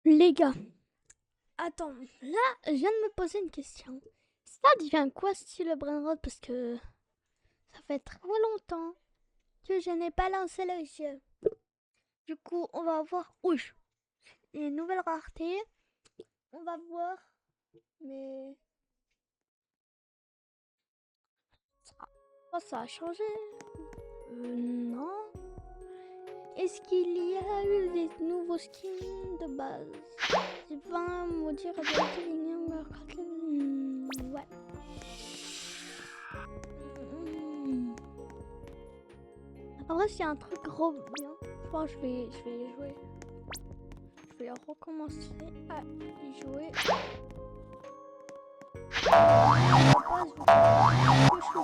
Les gars, attends, là, je viens de me poser une question. Ça devient quoi style Brainrod? Parce que ça fait très longtemps que je n'ai pas lancé le jeu. Du coup, on va voir. Oui, une nouvelle rareté. On va voir. Mais. Oh, ça a changé. Non. Est-ce qu'il y a eu des nouveaux skins de base? C'est pas maudire de ouais. En vrai, s'il y a un truc gros bien, je pense que je vais y jouer. Je vais recommencer à y jouer.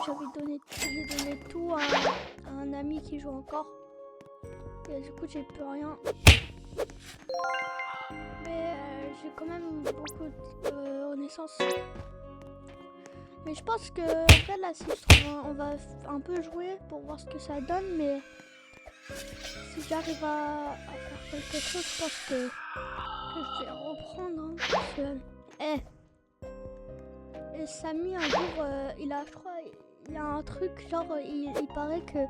J'ai donné tout à un ami qui joue encore. Et du coup, j'ai plus rien. Mais j'ai quand même beaucoup de renaissance. Mais je pense que en fait, là, si je trouve, on va un peu jouer pour voir ce que ça donne. Mais si j'arrive à faire quelque chose, je pense que je vais reprendre. Hein, parce que, et Samy, un jour, je crois, il y a un truc, genre, il paraît que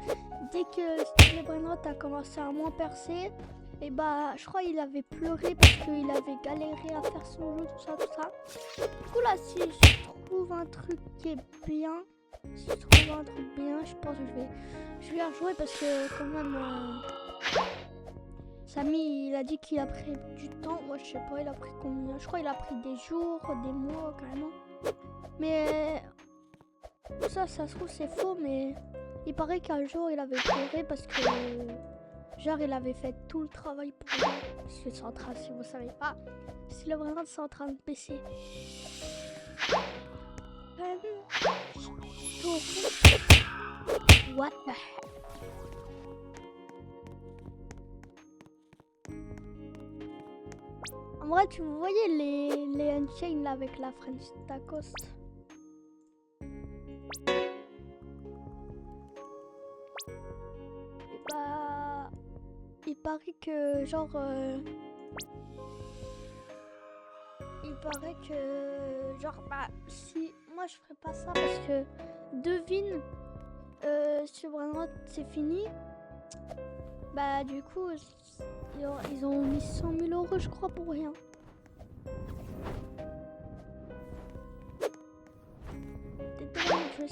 dès que Steve Brainrot a commencé à moins percer, et bah, je crois il avait pleuré parce qu'il avait galéré à faire son jeu, tout ça, tout ça. Du coup, là, si je trouve un truc qui est bien, je pense que je vais rejouer parce que, quand même, Samy, il a dit qu'il a pris du temps. Moi, je sais pas, il a pris combien? Je crois qu'il a pris des jours, des mois, carrément. Mais ça se trouve, c'est faux, mais il paraît qu'un jour, il avait pleuré parce que, genre, il avait fait tout le travail pour lui. Parce que c'est en train, si vous savez pas, si le vraiment c'est en train de baisser. What the heck? En vrai, tu voyais les Unchained là avec la French Tacos. Et bah, il paraît que genre, bah, si moi je ferais pas ça parce que devine, sur Brainrot c'est fini. Bah du coup, ils ont mis 100 000 € je crois pour rien. Je vais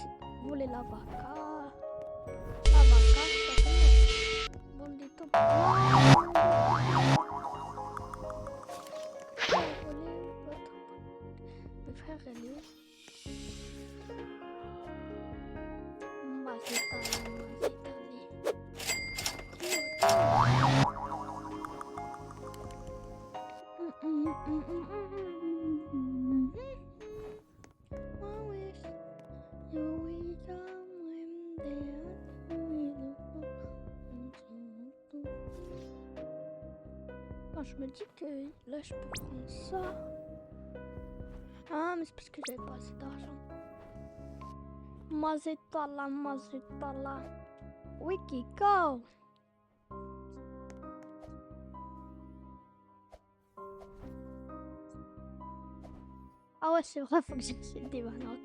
voler la vaca. La vaca, ça fait bonito. Mes frères, elle est où? Je me dis que là je peux prendre ça. Ah mais c'est parce que j'avais pas assez d'argent. Mazzetala. Wikiko. Ah ouais c'est vrai, faut que j'achète des bananes.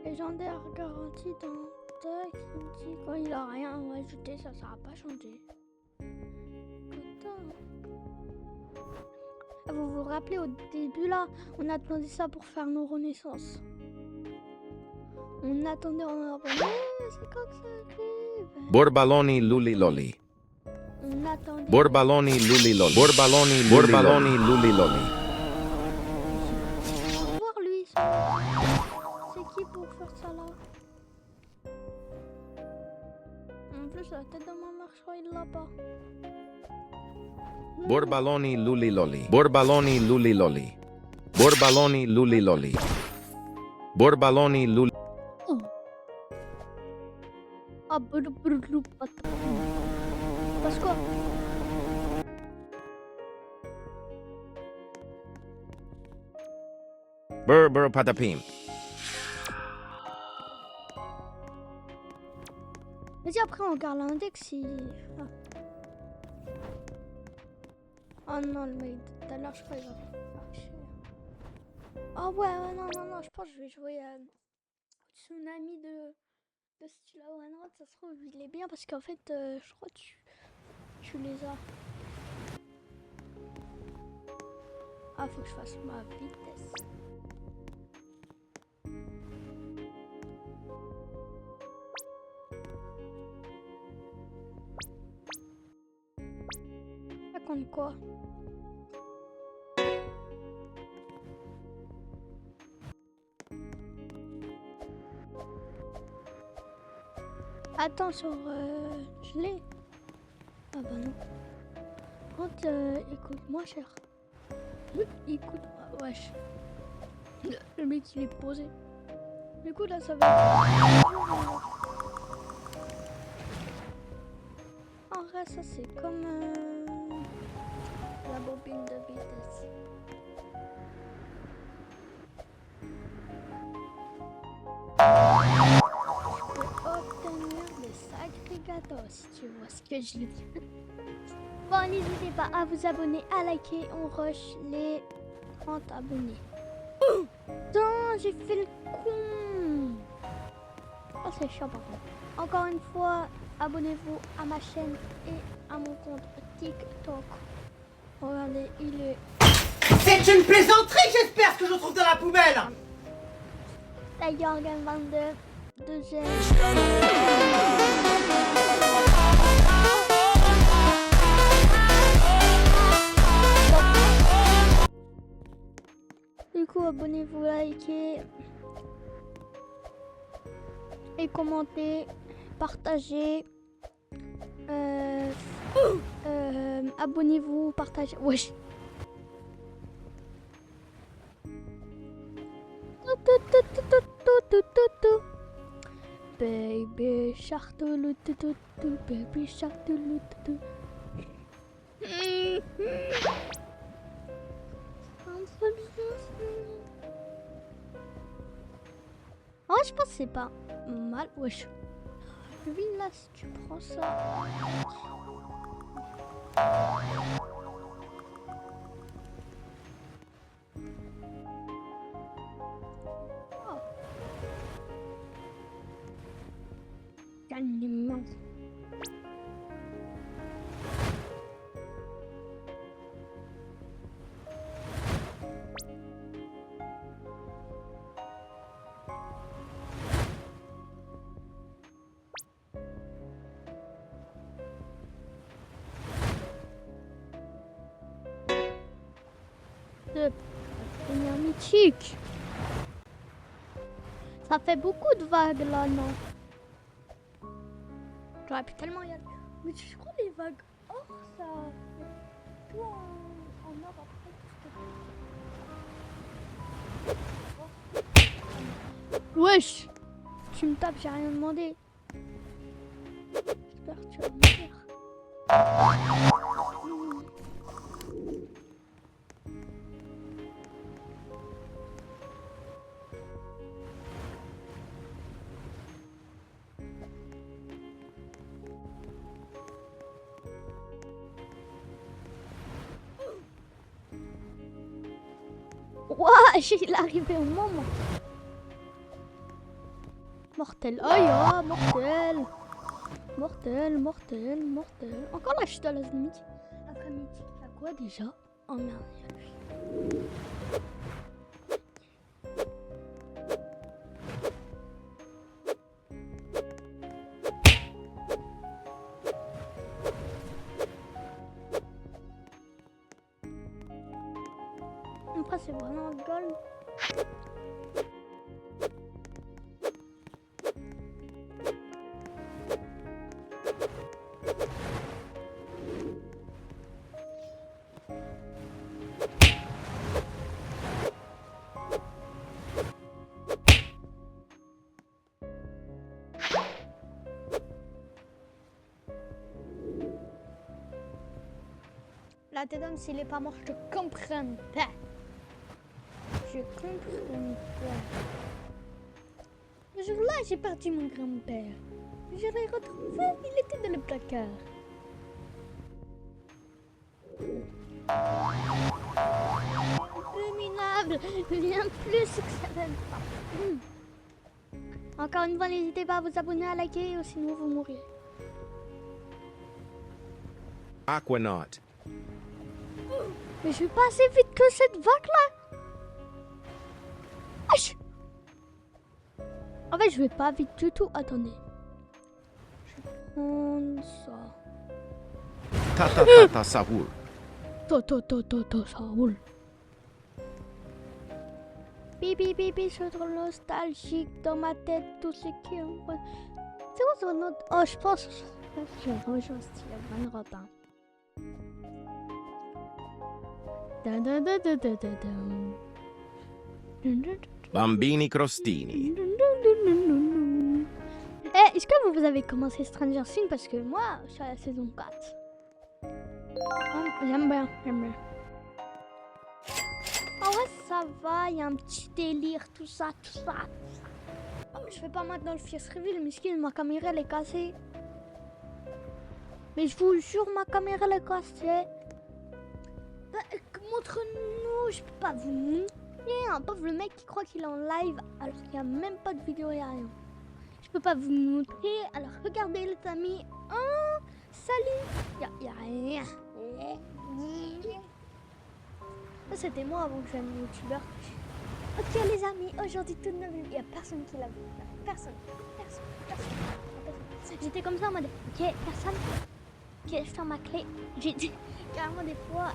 Légendaire garantie dans Tac, il me dit quand il a rien à ajouter, ça va pas changer. Vous vous rappelez au début là, on attendait ça pour faire nos renaissances. On attendait, c'est quand que ça arrive. Borbaloni luli loli. On attendait. Borbaloni luli loli. Borbaloni luli loli. Voir lui. C'est qui pour faire ça là? En plus la tête de ma mère, je crois il l'a pas. Borbaloni luli loli. Borbaloni luli loli. Borbaloni luli loli. Borbaloni luli. Ah, parce quoi? Bur patapim. Vas-y, après on regarde l'index si... Ah. Oh non, le mec tout à l'heure, je crois qu'il va faire chier. Oh ouais, non, je pense que je vais jouer Tsunami de style One. Ça se trouve, il est bien parce qu'en fait, je crois que tu les as. Ah, faut que je fasse ma vitesse. Ça compte quoi? Attends, sur... je l'ai. Ah bah non. Quand il coûte moins cher. Il coûte... ah, wesh. Le mec il est posé. Du coup là ça va... En vrai ça c'est comme... la bobine de vitesse. Obtenir des agrégateurs si tu vois ce que je veux dire. Bon, n'hésitez pas à vous abonner, à liker, on rush les 30 abonnés. Putain, j'ai fait le con. Oh, c'est chiant par contre. Encore une fois, abonnez-vous à ma chaîne et à mon compte TikTok. Regardez, il est... C'est une plaisanterie, j'espère, que je trouve dans la poubelle. Tiger Game 22, deuxième. Du coup, abonnez-vous, likez et commentez, partagez. Abonnez-vous, partagez. Wesh. Baby shark baby shark oh, je pense que c'est pas mal. Wesh. Oui, là, si tu prends ça. Oh. Calmement. Devenir mythique. Ça fait beaucoup de vagues là, non? J'aurais pu tellement y aller. Mais je crois les vagues or, ça. Tout en or après. Wesh! Tu me tapes, j'ai rien demandé. J'espère que tu vas me dire. Wesh, il est arrivé au moment. Mortel. Aïe, oh, mortel. Mortel. Encore la chute à la mythique. Après mythique, il y a quoi déjà? Oh merde, il y a lui. Après, c'est vraiment gold. Là, t'es d'homme, s'il est pas mort, je comprends pas. Je comprends pas. Le jour-là, j'ai perdu mon grand-père. Je l'ai retrouvé, il était dans le placard. Minable, bien plus que ça donne pas. Encore une fois, n'hésitez pas à vous abonner, à liker, ou sinon vous mourrez. Aquanaut. Mais je vais pas assez vite que cette vague-là. En fait, je vais pas vite du tout. Attendez. Je vais prendre ça. Tata ça roule. Ça roule. Bibi, je suis trop nostalgique dans ma tête, tout ce qui est... C'est quoi son nom? Oh, je pense... Je vais rejoindre style Van Rotin. Bambini crostini. Est-ce que vous avez commencé Stranger Things? Parce que moi, je suis à la saison 4. J'aime bien. En vrai, ça va, il y a un petit délire, tout ça. Je fais pas maintenant le fierce reveal, mais ma caméra elle est cassée. Mais je vous jure, ma caméra elle est cassée. Montre-nous, je peux pas vous montrer. Un pauvre le mec qui croit qu'il est en live alors qu'il n'y a même pas de vidéo, il n'y a rien. Je peux pas vous montrer, alors regardez les amis. Oh, salut. Y a rien. Ça c'était moi avant que je devienne youtubeur. Ok les amis, aujourd'hui toute nouvelle, il n'y a personne qui l'a vu. Personne. J'étais comme ça en mode, ok, personne. Ok, je ferme ma clé. J'ai dit, carrément des fois,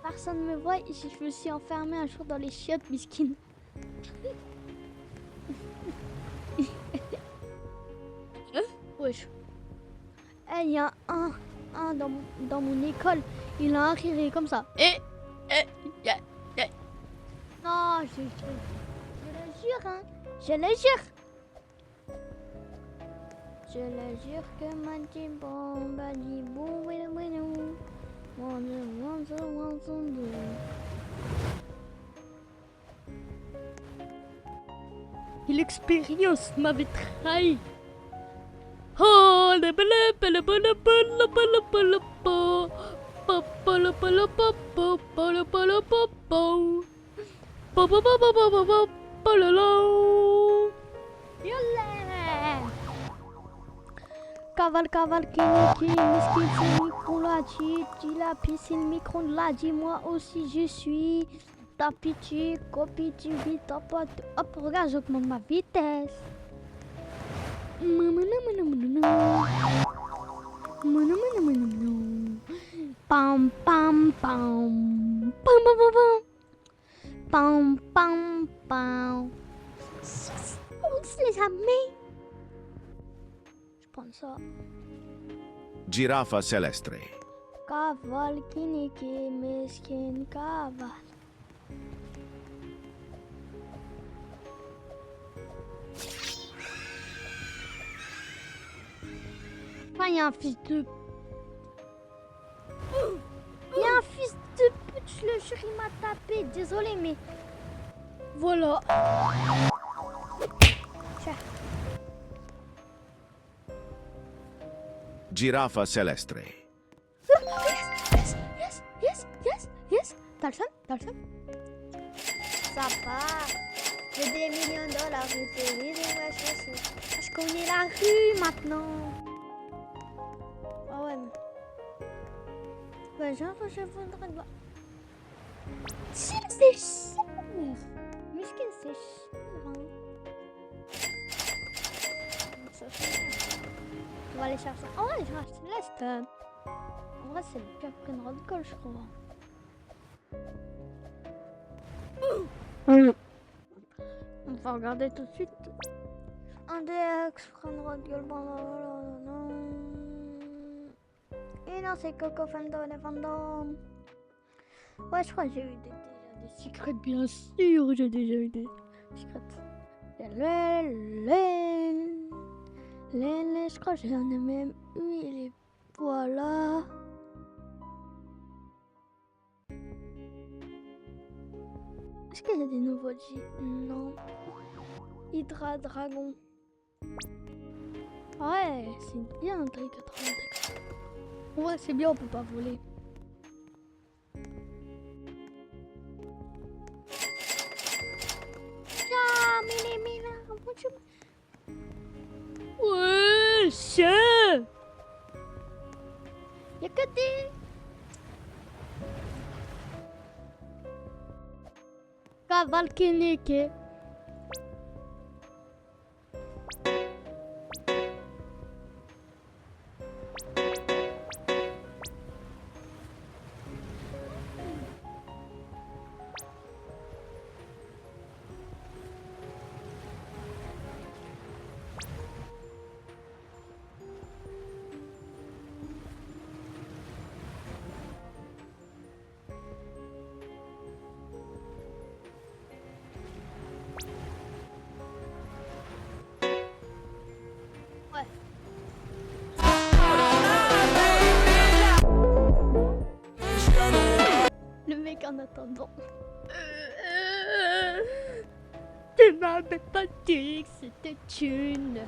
personne me voit et je me suis enfermée un jour dans les chiottes, miskin. Wesh. Il y a un dans mon école, il a un rire comme ça. Non, je le jure, hein. Je le jure que ma bombe a dit bon, l'expérience m'avait trahi. Oh, le Caval, qui, miskin, c'est le micro l'a dit, la piscine, micro l'a dit, moi aussi je suis. Ta pitié, copie, tu vis, ta pote. Hop, regarde, j'augmente ma vitesse. Pam, pam, pam. Pam, pam, pam. Les amis. Je prends ça. Giraffa celestre. Caval, kiniki, miskin, caval. Enfin, il y a un fils de... Il y a un fils de pute, je le jure, il m'a tapé. Désolé, mais... Voilà. Tiens. Giraffa celestre. Yes. T'as le seum? Ça part. J'ai des millions de dollars, je connais la rue maintenant. Ah ouais, mais... genre, je voudrais voir... C'est cher. Muskin, c'est cher. Ça fait... On va aller chercher... Oh ouais, je reste Céleste. En vrai, c'est le pire prénom de colle, je crois. On va regarder tout de suite. Un DX, prendre de gueule, non. Et non, c'est Coco Fandom et Fandom. Ouais, je crois que j'ai eu déjà des secrets, bien sûr. J'ai déjà eu des secrets. Je crois que j'en ai même eu. Et voilà. Est-ce qu'il y a des nouveaux G? Non. Hydra Dragon. Ouais, c'est bien un taille 80 degrés. Ouais, c'est bien, on peut pas voler. Ah, ouais, c'est. Y'a que des. Cavalcanique. Le mec en attendant. Tu m'avais pas dit que c'était une.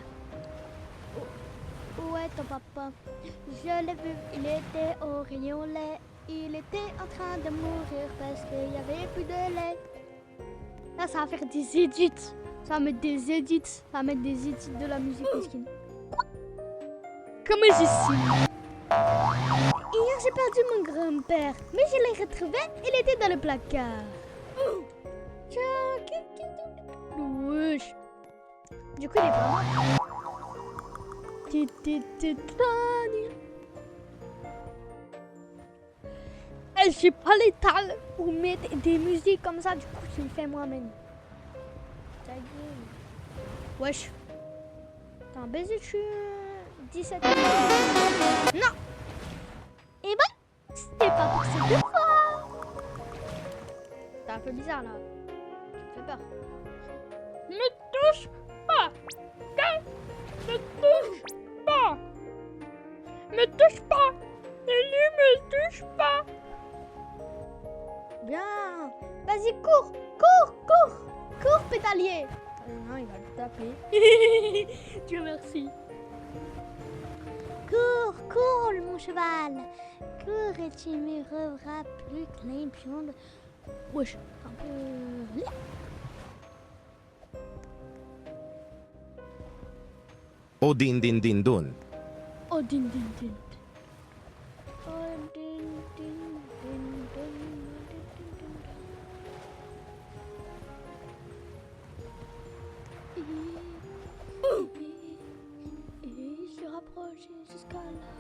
Où est ton papa? Je l'ai vu, il était au rayon lait. Il était en train de mourir parce qu'il n'y avait plus de lait. Là, ça va faire des edits. Ça va mettre des edits. Ça va mettre des edits de la musique mesquine. Comment je suis? Hier, j'ai perdu mon grand-père, mais je l'ai retrouvé, il était dans le placard. Wesh. Du coup, il est pas mort. J'ai pas l'étal pour mettre des musiques comme ça, du coup, je le fais moi-même. Wesh. T'as un baiser dessus 17 ans. Non. Et bah, c'est pas pour ces deux fois. C'est un peu bizarre là. Tu me fais peur. Ne touche pas. Ne touche pas. Me touche pas. Ne me touche pas. Bien. Vas-y, cours. Cours, pétalier. Non, il va le taper. Dieu merci. Cours, mon cheval. Cours et tu me reverras plus que l'impion de... Wesh, un peu... O din din din dun. Oh, din. Oh, din. Il se rapproche jusqu'à là.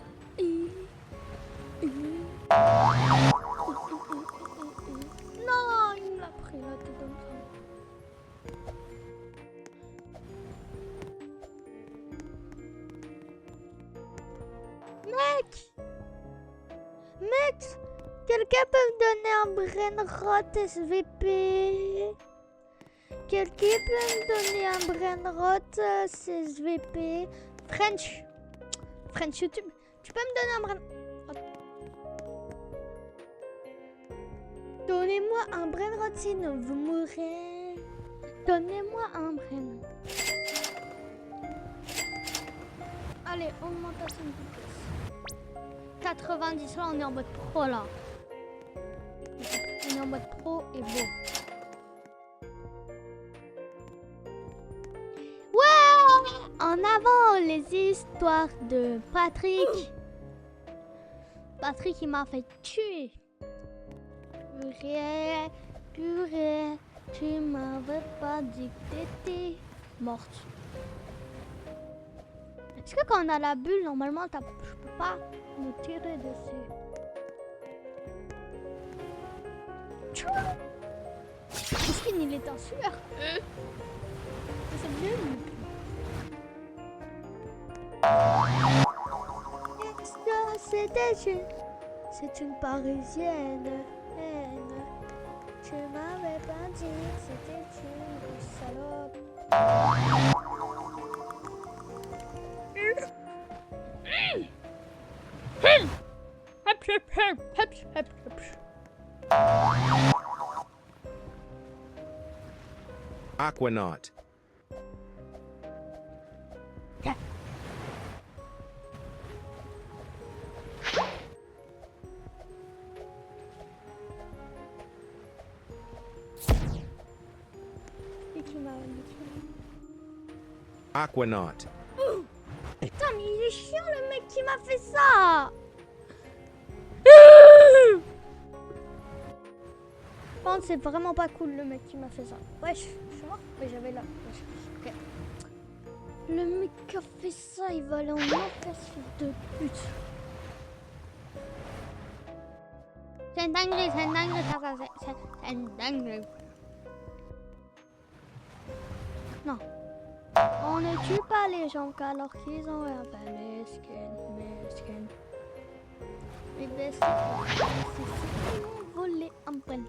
Non, il me l'a pris la tête comme ça. Mec, quelqu'un peut me donner un brainrot SVP? Quelqu'un peut me donner un brainrot SVP? French YouTube, tu peux me donner un brainrot? Donnez-moi un brainrot sinon vous mourrez. Donnez-moi un brainrot. Allez, augmentation de vitesse. 90, là on est en mode pro là. On est en mode pro et beau. Ouais! En avant les histoires de Patrick. Patrick il m'a fait tuer. Purée, tu m'avais pas dit que t'étais morte. Est-ce que quand on a la bulle, normalement, je peux pas me tirer dessus? Est-ce qu'il est en sueur? C'est mieux. C'est une parisienne. Tu m'avais pas dit que c'était une salope. Aquanaut. Aquanaut. Putain, mais il est chiant le mec qui m'a fait ça. Par contre, c'est vraiment pas cool le mec qui m'a fait ça. Wesh, je suis mort. Oui, j'avais là. Wesh. Ok. Le mec qui a fait ça, il va aller en enfer, ce fils de pute. C'est une dinguerie, ça, c'est une dinguerie. Non. On ne tue pas les gens alors qu'ils ont un peu mesquine. Mais c'est volé un brin.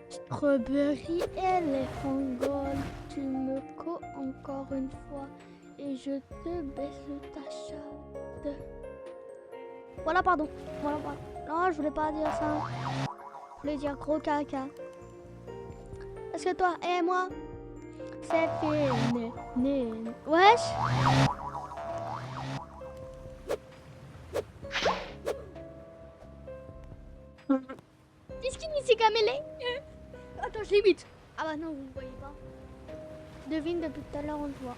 Strawberry éléphant gold, tu me co encore une fois et je te baisse ta chatte. Voilà, pardon. Voilà. Non, je voulais pas dire ça. Je voulais dire gros caca. Est-ce que toi et moi, c'est fini? Wesh. Qu'est-ce qu'il s'est camélé? Attends, je l'imite. Ah bah non, vous ne voyez pas. Devine, depuis tout à l'heure, on le voit.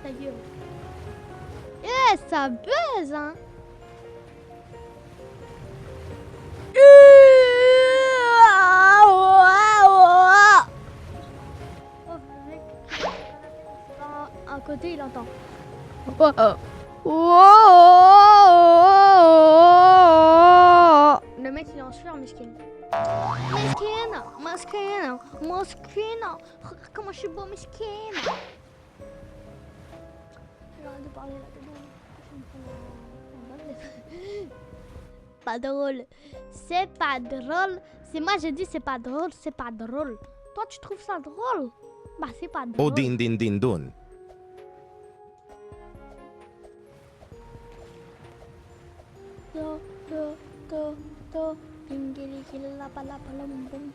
Ta gueule. Eh, ça buzz, hein. Oh, le mec, à côté, il entend. Le mec, il est en sueur, mesquine. Mesquine. Comment je suis beau, mesquine. J'arrête de parler là dedans. Pas drôle. C'est pas drôle. C'est moi, j'ai dit c'est pas drôle. C'est pas drôle. Toi, tu trouves ça drôle? Bah, c'est pas drôle. Odin din din dun. Do. Ingili kila pala boom.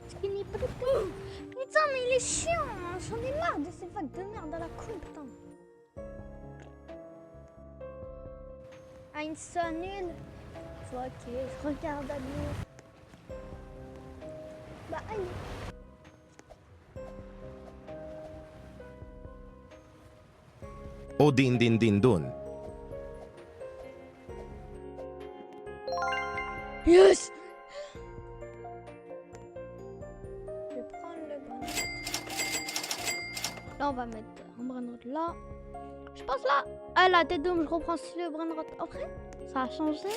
Skinny potato. Putain, mais il est chiant. J'en ai marre de ces vagues de merde à la con, putain. Ah, une sonne nulle. Ok, je regarde à lui. Bah, allez. Odin din din dun. Yes! Je vais prendre le bras. Là, on va mettre un bras de droite là. Je pense là. Ah, la tête d'homme, je reprends aussi le bras de droite après. Ça a changé.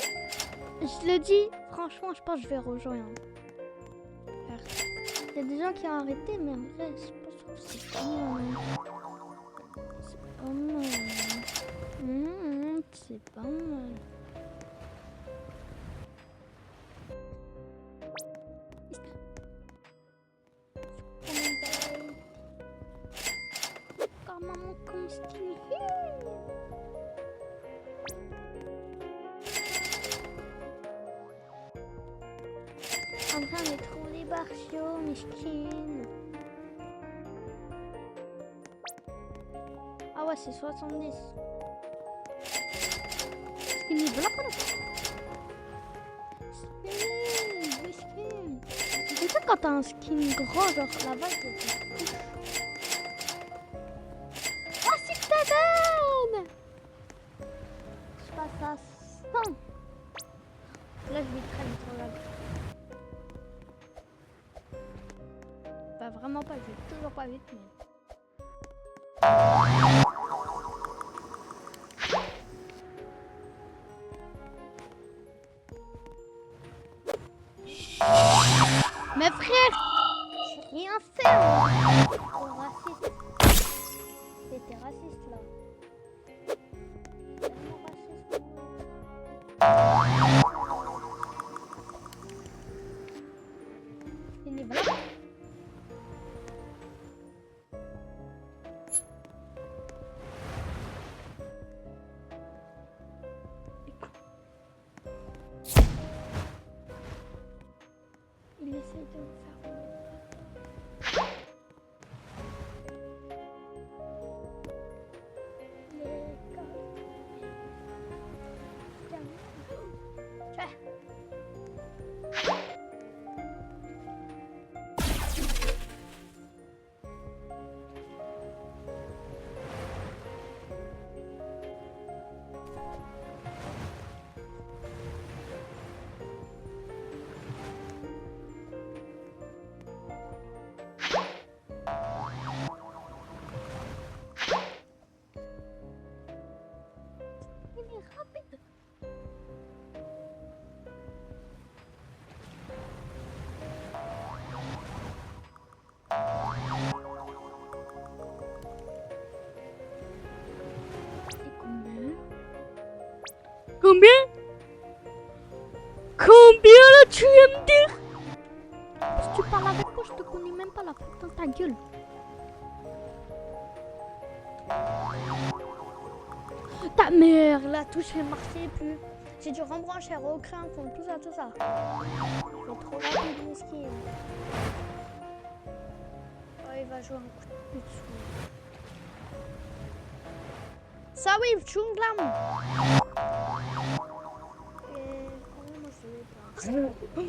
Je le dis, franchement, je pense que je vais rejoindre. Il y a des gens qui ont arrêté, mais en vrai, je pense que c'est pas mal. C'est pas mal. C'est pas mal. Maman comme Stevie. En train de trouver les barciaux, mesquine. Ah ouais, c'est 70. Skinny, voilà pas là. Skinny, mesquine. C'est ça quand t'as un skin gros, genre la vague. Je passe à 100. Là, je vais très vite, regarde. Bah, vraiment pas, je vais toujours pas vite, mais... Mais frère, j'ai rien fait, moi. Oh, raciste. C'était raciste, là. Tellement raciste. Il est voilà. Il essaie de me faire. rapide. Et combien? Combien? Combien là tu viens me dire? Si tu parles avec moi, je te connais même pas la faute dans ta gueule. Ta mère, la touche ne marchait plus. J'ai dû rembrancher, recréer un compte, tout ça, tout ça. C'est trop rapide, mesquine. Oh, il va jouer un coup de pute. Ça oui, Chunglam. Et comment moi je vais pas.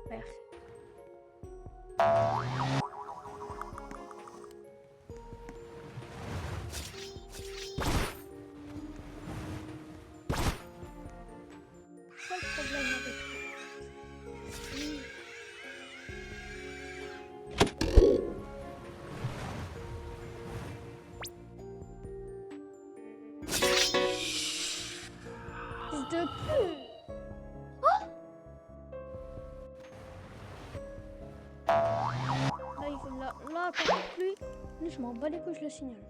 Merde. Quel problème avec toi? Fils de pute! Là, quand lui, je m'en bats les couilles, je le signale.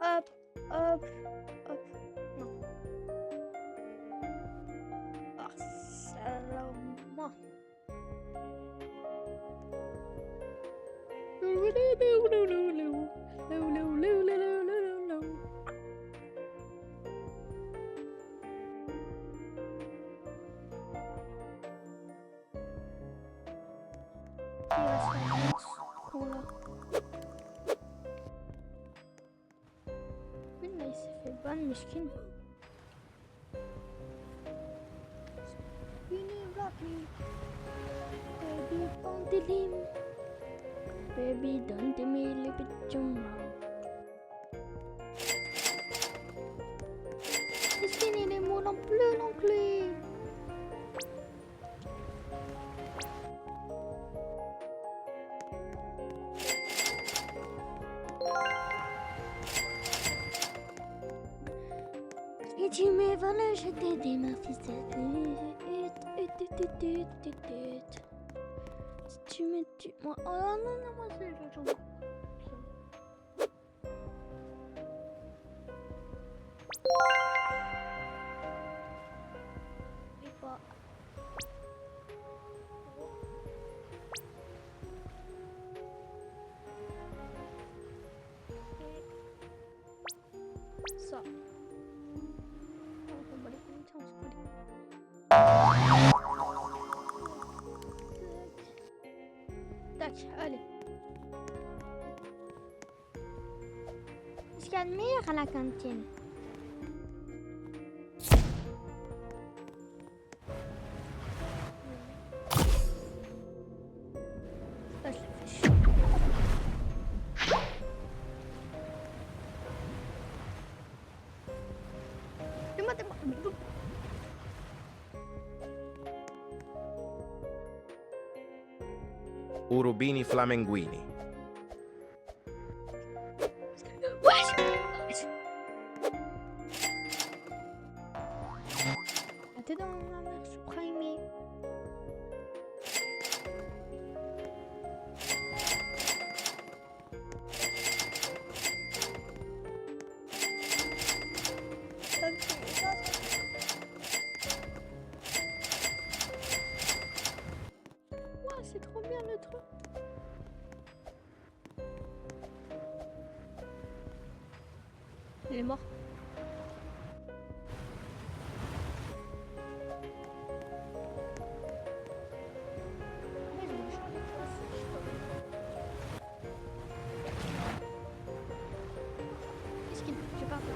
Hop, hop, hop, non. Harcèlement. Il va se faire un con là. Oui, mais il s'est fait ban, miskin. Baby, pandelim. Baby, don't me le pigeon. Miskin, il est mou non plus, l'oncle. Et tu m'es volé, je t'ai dit ma ficette. Si tu me tues, moi. Oh non, non, moi c'est le genre. Et pas. Ça. Tac, allez. Qu'est-ce qu'il y a de meilleur à la cantine? Ça, je l'ai fait chier. Dis-moi. Urubini flamenguini. Wesh! T'es dans la mer supprimée. Ouah, c'est trop bien le truc. Il est mort. Est-ce qu'il j'ai pas peur.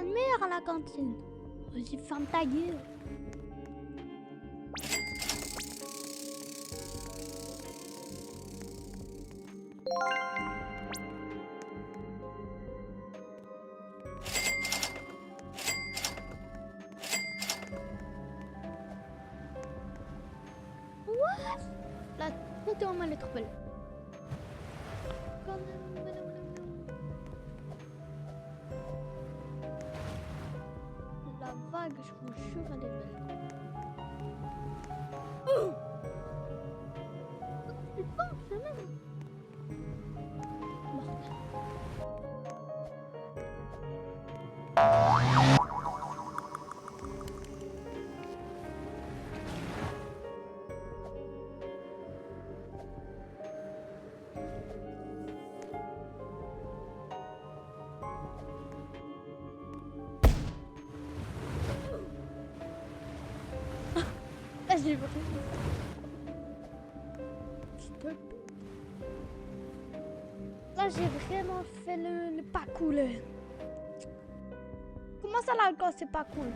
le meilleur à la cantine. Vas-y, ferme ta gueule. What? Là, t'es vraiment elle est trop belle. La vague, je vous jure, elle est belle. C'est bon, c'est même. Mortel. Ah, j'ai vraiment... Stop. Là, j'ai vraiment fait le pas cool. Comment ça, là, quand c'est pas cool?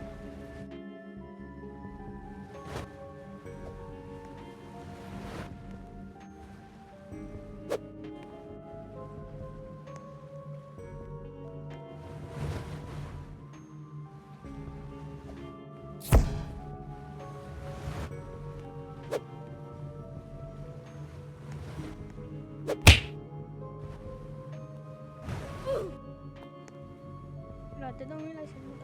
Là, t'es dans le là, c'est bon.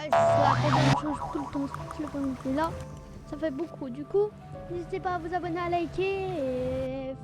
La change tout le temps le temps là, ça fait beaucoup. Du coup, n'hésitez pas à vous abonner, à liker et